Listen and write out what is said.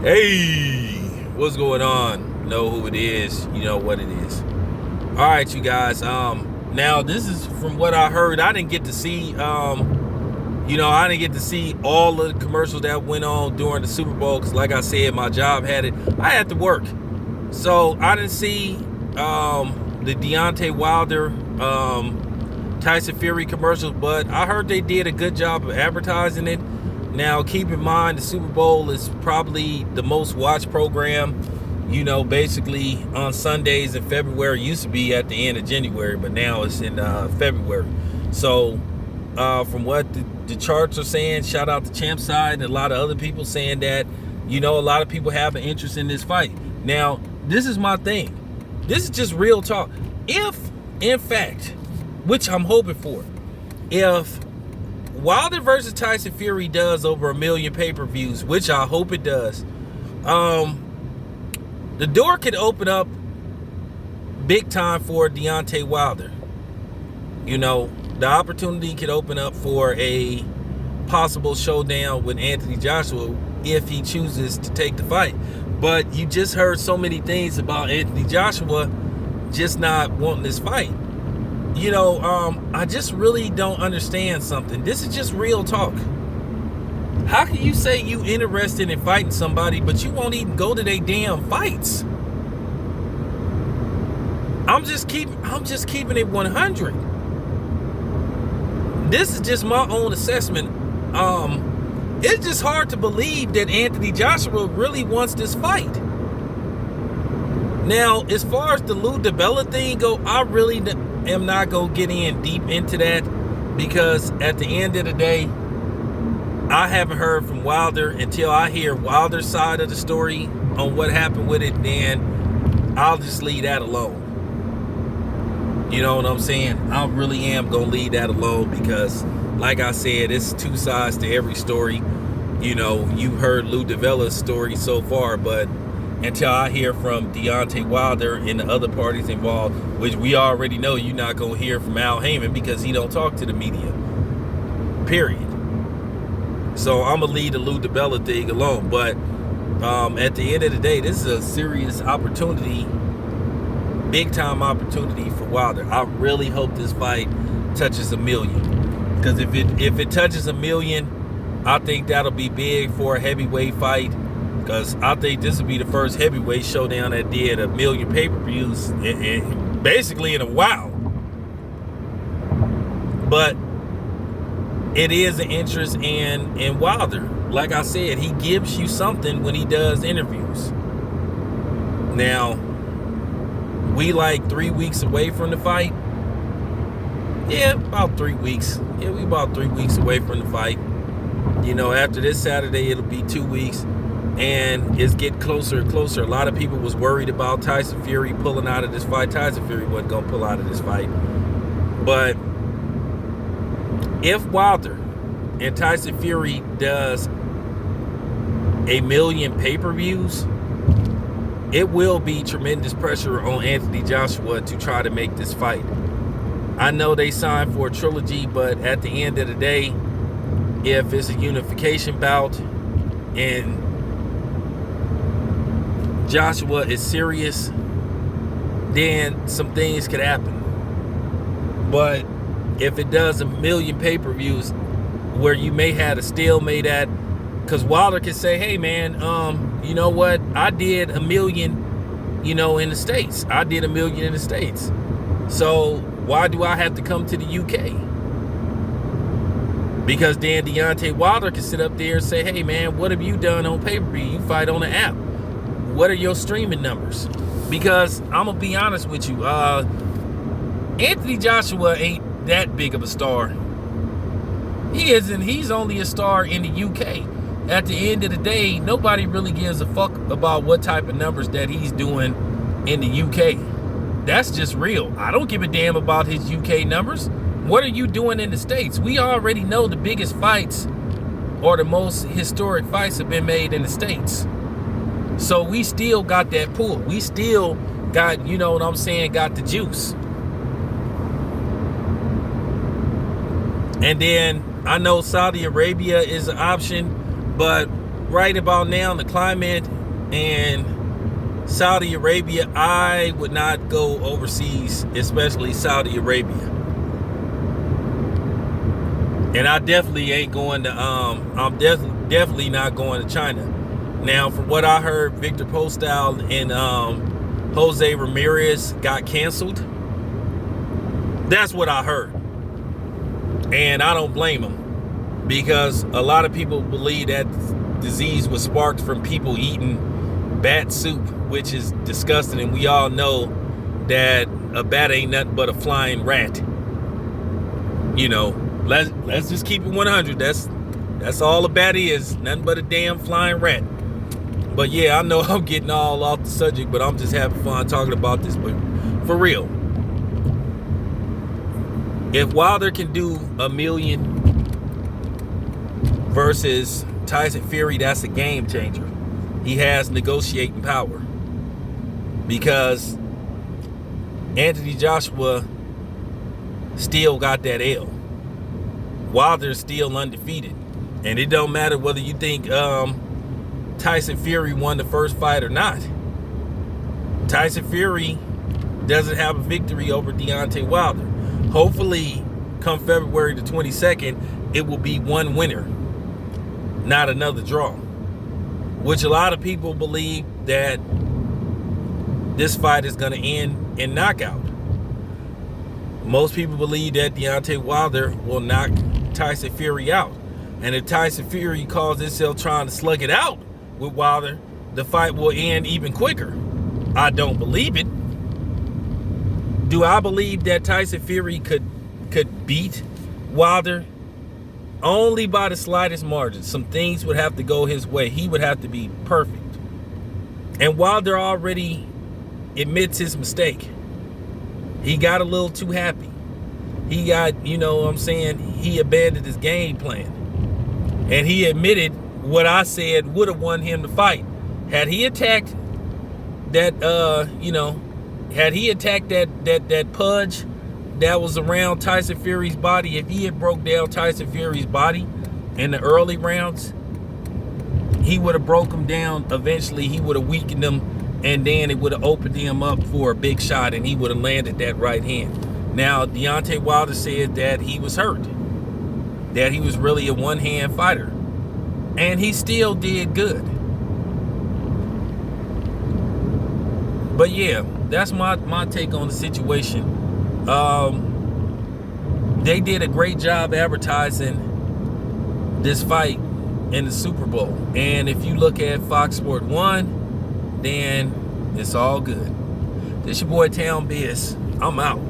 Hey, what's going on? Know who it is, you know what it is. All right, you guys. Now this is from what I heard. I didn't get to see I didn't get to see all of the commercials that went on during the Super Bowl cuz like I said, my job had it. I had to work. So, I didn't see the Deontay Wilder Tyson Fury commercials, but I heard they did a good job of advertising it. Now, keep in mind, the Super Bowl is probably the most watched program, basically on Sundays in February. It used to be at the end of January, but now it's in February. So, from what the charts are saying, shout out to Champ Side and a lot of other people saying that, a lot of people have an interest in this fight. Now, this is my thing. This is just real talk. If, in fact, which I'm hoping for, if Wilder versus Tyson Fury does over 1 million pay-per-views, which I hope it does, the door could open up big time for Deontay Wilder. The opportunity could open up for a possible showdown with Anthony Joshua if he chooses to take the fight. But you just heard so many things about Anthony Joshua just not wanting this fight. I just really don't understand something. This is just real talk. How can you say you interested in fighting somebody, but you won't even go to their damn fights? I'm just keeping it 100. This is just my own assessment. It's just hard to believe that Anthony Joshua really wants this fight. Now, as far as the Lou DiBella thing go, I really am not going to get in deep into that because at the end of the day, I haven't heard from Wilder. Until I hear Wilder's side of the story on what happened with it, then I'll just leave that alone. You know what I'm saying? I really am going to leave that alone because, like I said, it's two sides to every story. You've heard Lou DiBella's story so far, but until I hear from Deontay Wilder and the other parties involved, which we already know you're not going to hear from Al Heyman because he don't talk to the media, period. So I'm going to leave the Lou DiBella thing alone. But at the end of the day, this is a serious opportunity, big time opportunity for Wilder. I really hope this fight touches 1 million. Because if it touches 1 million, I think that'll be big for a heavyweight fight. Because I think this will be the first heavyweight showdown that did 1 million pay-per-views basically in a while. But it is an interest in Wilder. Like I said, he gives you something when he does interviews. Now, we like 3 weeks away from the fight. Yeah, about 3 weeks. Yeah, we about 3 weeks away from the fight. After this Saturday, it'll be 2 weeks. And it's getting closer and closer. A lot of people was worried about Tyson Fury pulling out of this fight. Tyson Fury wasn't going to pull out of this fight. But if Wilder and Tyson Fury does 1 million pay-per-views, it will be tremendous pressure on Anthony Joshua to try to make this fight. I know they signed for a trilogy, but at the end of the day, if it's a unification bout and Joshua is serious, then some things could happen. But if it does 1 million pay-per-views where you may have a stalemate at, because Wilder can say, hey man, you know what, I did 1 million, in the States. I did 1 million in the States. So why do I have to come to the UK? Because then Deontay Wilder can sit up there and say, hey man, what have you done on pay-per-view? You fight on the app. What are your streaming numbers? Because I'm going to be honest with you. Anthony Joshua ain't that big of a star. He isn't. He's only a star in the UK. At the end of the day, nobody really gives a fuck about what type of numbers that he's doing in the UK. That's just real. I don't give a damn about his UK numbers. What are you doing in the States? We already know the biggest fights or the most historic fights have been made in the States. So we still got that pull. We still got, got the juice. And then I know Saudi Arabia is an option, but right about now, the climate and Saudi Arabia, I would not go overseas, especially Saudi Arabia. And I definitely ain't going to, I'm definitely not going to China. Now, from what I heard, Victor Postol and Jose Ramirez got canceled. That's what I heard. And I don't blame them, because a lot of people believe that disease was sparked from people eating bat soup, which is disgusting. And we all know that a bat ain't nothing but a flying rat. You know, let's just keep it 100. That's all a bat is, nothing but a damn flying rat. But yeah, I know I'm getting all off the subject, but I'm just having fun talking about this. But for real, if Wilder can do 1 million versus Tyson Fury, that's a game changer. He has negotiating power, because Anthony Joshua still got that L. Wilder's still undefeated. And it don't matter whether you think Tyson Fury won the first fight or not. Tyson Fury doesn't have a victory over Deontay Wilder. Hopefully, come February the 22nd, it will be one winner, not another draw. Which a lot of people believe that this fight is going to end in knockout. Most people believe that Deontay Wilder will knock Tyson Fury out. And if Tyson Fury calls himself trying to slug it out with Wilder, the fight will end even quicker. I don't believe it. Do I believe that Tyson Fury could beat Wilder? Only by the slightest margin. Some things would have to go his way. He would have to be perfect. And Wilder already admits his mistake. He got a little too happy. He got, you know what I'm saying, he abandoned his game plan. And he admitted what I said would have won him the fight. Had he attacked that, had he attacked that pudge that was around Tyson Fury's body, if he had broke down Tyson Fury's body in the early rounds, he would have broke him down. Eventually, he would have weakened him, and then it would have opened him up for a big shot, and he would have landed that right hand. Now, Deontay Wilder said that he was hurt, that he was really a one-hand fighter, and he still did good. But yeah, that's my take on the situation. They did a great job advertising this fight in the Super Bowl. And if you look at Fox Sport 1, then it's all good. This your boy Town Biz. I'm out.